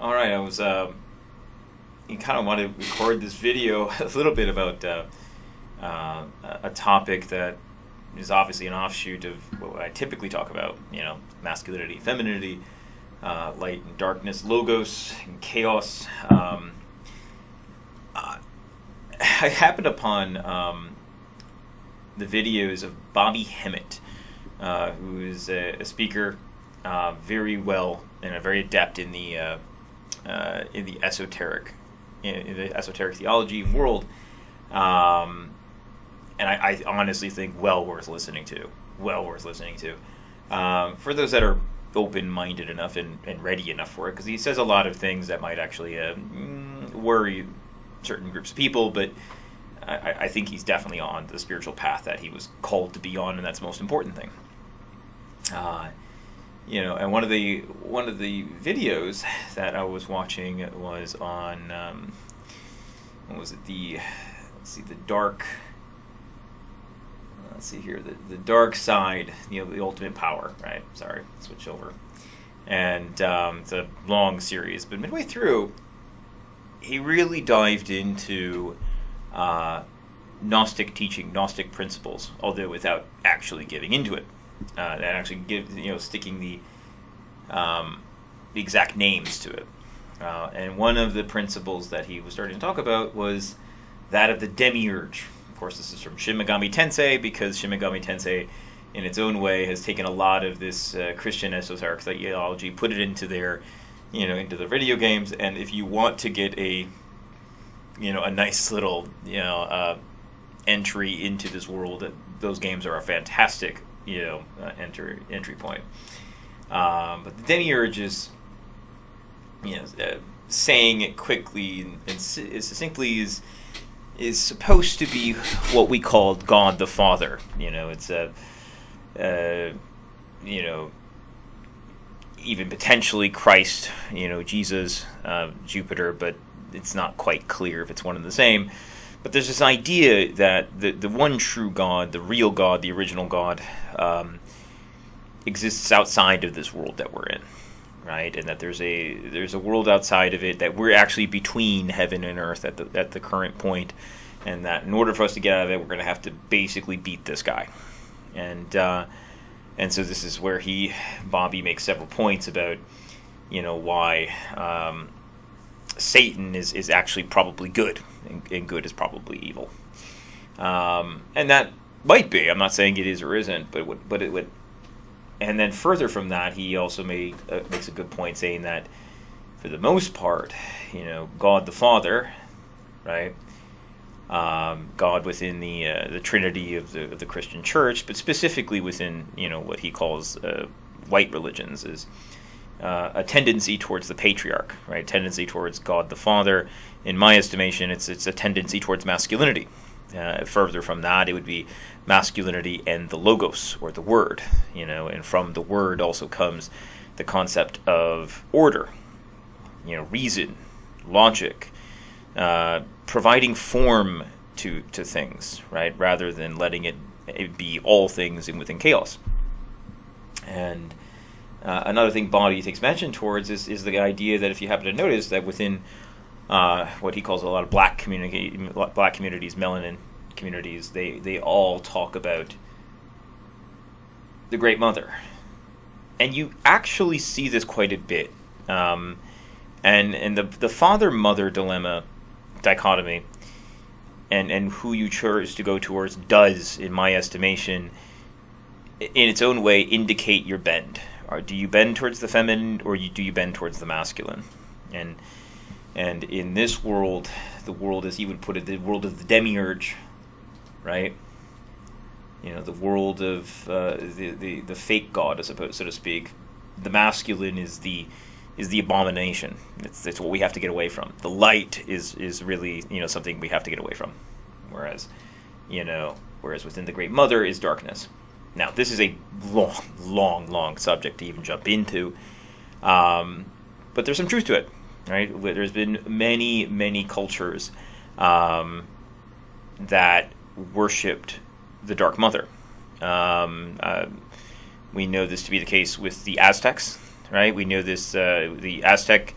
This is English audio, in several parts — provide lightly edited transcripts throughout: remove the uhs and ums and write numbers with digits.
All right, I was you kind of want to record this video a little bit about a topic that is obviously an offshoot of what I typically talk about. Masculinity, femininity, light and darkness, logos and chaos. I happened upon the videos of Bobby Hemmitt, who is a speaker, very well and very adept in the esoteric theology world, and I honestly think well worth listening to. For those that are open-minded enough and ready enough for it, because he says a lot of things that might actually worry certain groups of people, but I think he's definitely on the spiritual path that he was called to be on, and that's the most important thing. And one of the videos that I was watching was on what was it? The dark. Let's see here, the dark side, the ultimate power. Right. Sorry, switch over. And it's a long series, but midway through, he really dived into Gnostic teaching, Gnostic principles, although without actually giving into it. And actually sticking the exact names to it. And one of the principles that he was starting to talk about was that of the demiurge. Of course, this is from Shin Megami Tensei, because Shin Megami Tensei, in its own way, has taken a lot of this Christian esoteric theology, put it into their, into the video games. And if you want to get a nice little, entry into this world, those games are a fantastic entry point. But the demiurge is, saying it quickly and succinctly is supposed to be what we call God the Father. It's even potentially Christ, Jesus, Jupiter, but it's not quite clear if it's one and the same. But there's this idea that the one true God, the real God, the original God, exists outside of this world that we're in, right? And that there's a world outside of it, that we're actually between heaven and earth at the current point, and that in order for us to get out of it, we're going to have to basically beat this guy. And so this is where Bobby makes several points about why Satan is actually probably good, and good is probably evil. And that might be. I'm not saying it is or isn't, but it would. And then further from that, he also makes a good point, saying that for the most part, God the Father, right? God within the Trinity of the Christian Church, but specifically within what he calls white religions, is a tendency towards the patriarch, right? Tendency towards God the Father. In my estimation, it's a tendency towards masculinity. Further from that, it would be masculinity and the logos, or the word, and from the word also comes the concept of order, reason, logic, providing form to things, right, rather than letting it be all things and within chaos. And another thing Bobby takes mention towards is the idea that, if you happen to notice, that within what he calls a lot of black communities, melanin communities, they all talk about the Great Mother, and you actually see this quite a bit. And the father-mother dichotomy, and who you choose to go towards, does, in my estimation, in its own way, indicate your bend. Or do you bend towards the feminine, or do you bend towards the masculine? And in this world, the world, as he would put it, the world of the demiurge, right? The world of the fake god, so to speak. The masculine is the abomination. It's what we have to get away from. The light is really something we have to get away from. Whereas within the Great Mother is darkness. Now, this is a long subject to even jump into, but there's some truth to it, right? There's been many cultures that worshipped the Dark Mother. We know this to be the case with the Aztecs, right? We know this, the Aztec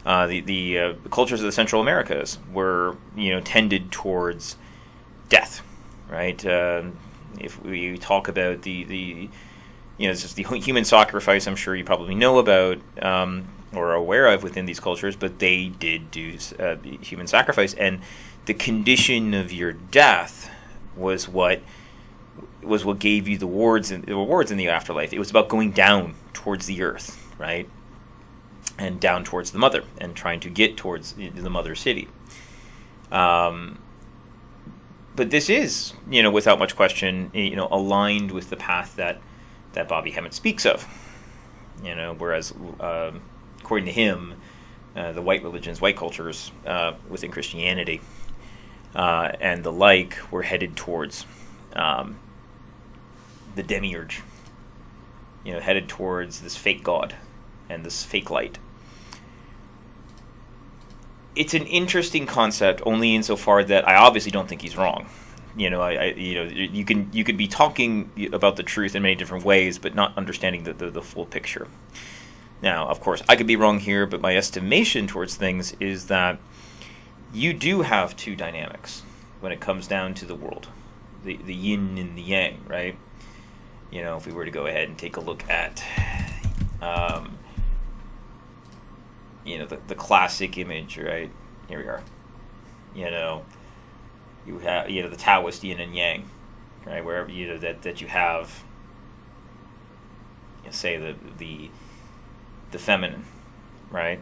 The cultures of the Central Americas were, tended towards death, right? If we talk about the it's just the human sacrifice, I'm sure you probably know about or are aware of within these cultures, but they did do human sacrifice, and the condition of your death was what gave you the rewards in the afterlife. It was about going down towards the earth, right? And down towards the mother, and trying to get towards the mother city. But this is, without much question, aligned with the path that Bobby Hemmitt speaks of. Whereas according to him, the white religions, white cultures within Christianity and the like were headed towards the demiurge, headed towards this fake god and this fake light. It's an interesting concept only insofar that I obviously don't think he's wrong. You could be talking about the truth in many different ways, but not understanding the full picture. Now, of course, I could be wrong here, but my estimation towards things is that you do have two dynamics when it comes down to the world, the yin and the yang, right? If we were to go ahead and take a look at the classic image, right? Here we are. You have the Taoist yin and yang, right? Wherever that you have, say the feminine, right,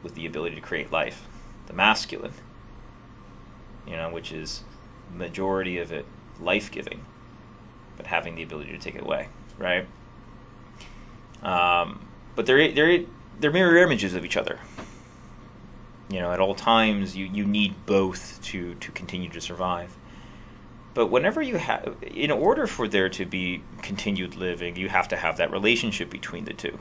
with the ability to create life, the masculine, which is majority of it life-giving, but having the ability to take it away, right? But they're mirror images of each other. At all times, you need both to continue to survive. But whenever you have, in order for there to be continued living, you have to have that relationship between the two.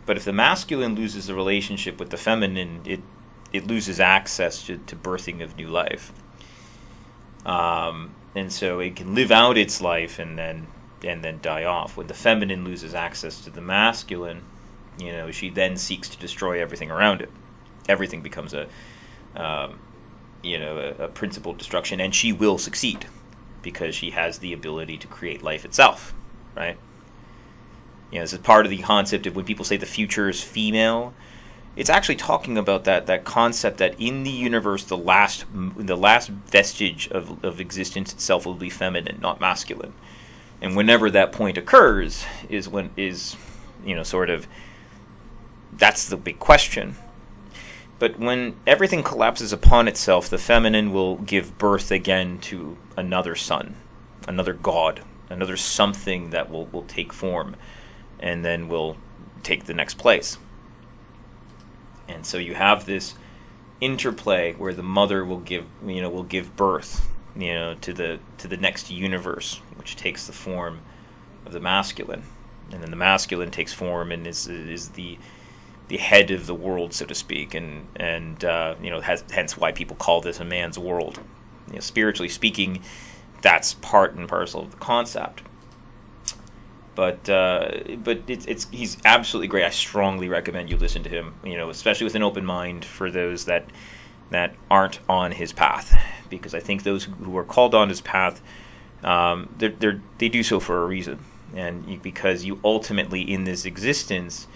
But if the masculine loses the relationship with the feminine, it loses access to birthing of new life. And so it can live out its life and then die off. When the feminine loses access to the masculine, she then seeks to destroy everything around it. Everything becomes a principled destruction, and she will succeed because she has the ability to create life itself, right? This is part of the concept of when people say the future is female. It's actually talking about that concept that in the universe, the last vestige of existence itself will be feminine, not masculine. And whenever that point occurs, that's the big question. But when everything collapses upon itself, the feminine will give birth again to another son, another god, another something that will take form, and then will take the next place. And so you have this interplay where the mother will give birth, to the next universe, which takes the form of the masculine, and then the masculine takes form and is the head of the world, so to speak, and hence why people call this a man's world. Spiritually speaking, that's part and parcel of the concept. But he's absolutely great. I strongly recommend you listen to him. Especially with an open mind for those that aren't on his path, because I think those who are called on his path, they do so for a reason, and because you ultimately in this existence,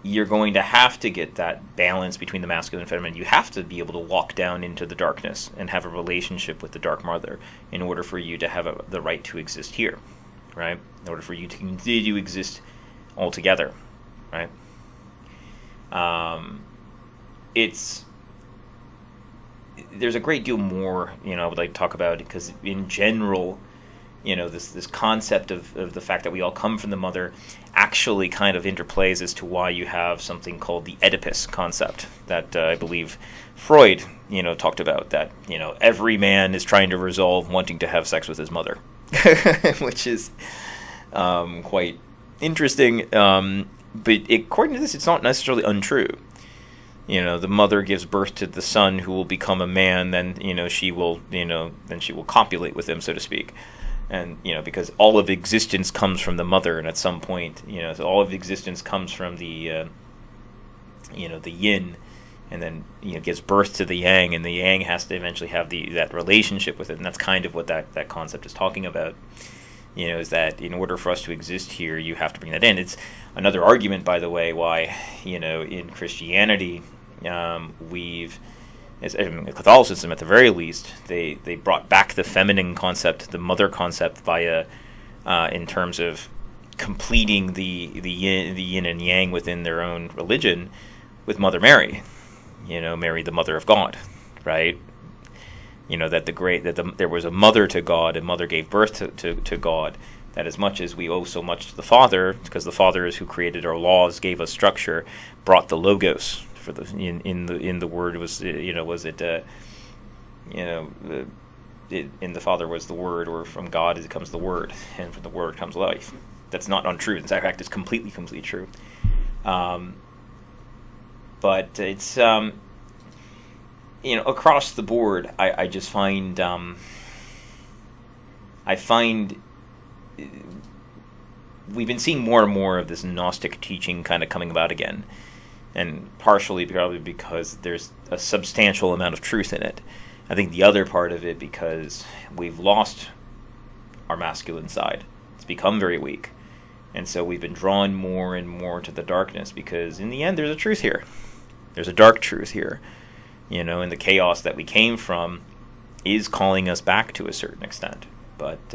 you're going to have to get that balance between the masculine and feminine. You have to be able to walk down into the darkness and have a relationship with the Dark Mother in order for you to have the right to exist here, right? In order for you to continue to exist altogether, right? There's a great deal more, I would like to talk about, because in general, this concept of the fact that we all come from the mother actually kind of interplays as to why you have something called the Oedipus concept that I believe Freud, talked about, that, every man is trying to resolve wanting to have sex with his mother, which is quite interesting. But according to this, it's not necessarily untrue. The mother gives birth to the son who will become a man, then, she will copulate with him, so to speak. And, because all of existence comes from the mother, and at some point, so all of existence comes from the the yin, and then gives birth to the yang, and the yang has to eventually have that relationship with it, and that's kind of what that concept is talking about. Is that in order for us to exist here, you have to bring that in. It's another argument, by the way, why in Christianity in Catholicism at the very least, they brought back the feminine concept, the mother concept, via in terms of completing the yin and yang within their own religion with Mother Mary. Mary, the Mother of God, right? That there was a mother to God, and mother gave birth to God. That as much as we owe so much to the Father, because the Father is who created our laws, gave us structure, brought the logos for the in the word was in the Father was the Word, or from God it comes the Word, and from the Word comes life. That's not untrue. In fact, it's completely true. But it's across the board, I just find we've been seeing more and more of this Gnostic teaching kind of coming about again, and partially probably because there's a substantial amount of truth in it. I think the other part of it because we've lost our masculine side. It's become very weak, and so we've been drawn more and more to the darkness, because in the end there's a truth here. There's a dark truth here. And the chaos that we came from is calling us back to a certain extent. But,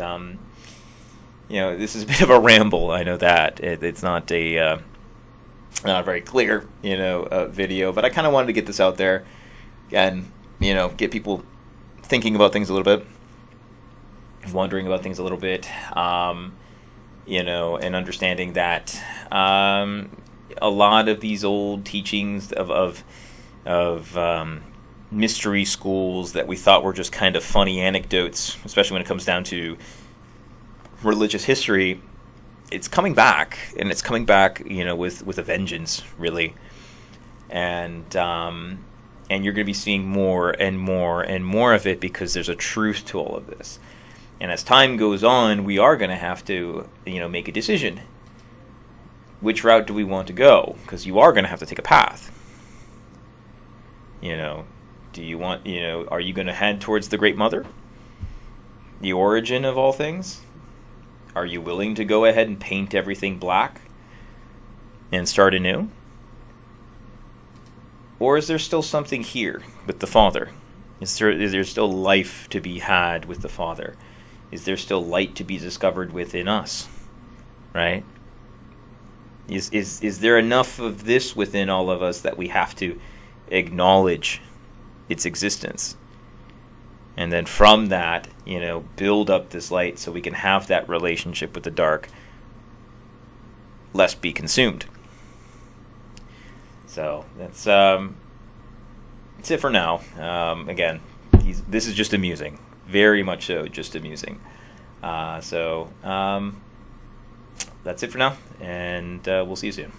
this is a bit of a ramble. I know that. It's not not a very clear, video. But I kind of wanted to get this out there and, get people thinking about things a little bit, wondering about things a little bit, and understanding that a lot of these old teachings of mystery schools that we thought were just kind of funny anecdotes, especially when it comes down to religious history, it's coming back, and it's coming back, with a vengeance, really. And you're going to be seeing more and more and more of it, because there's a truth to all of this. And as time goes on, we are going to have to, make a decision. Which route do we want to go? Because you are going to have to take a path. Do you want, are you going to head towards the Great Mother? The origin of all things? Are you willing to go ahead and paint everything black and start anew? Or is there still something here with the Father? Is there still life to be had with the Father? Is there still light to be discovered within us? Right? Is there enough of this within all of us that we have to acknowledge its existence, and then from that, build up this light so we can have that relationship with the dark, lest be consumed? So that's it for now. Again, this is just amusing, very much so, just amusing. So that's it for now, and we'll see you soon.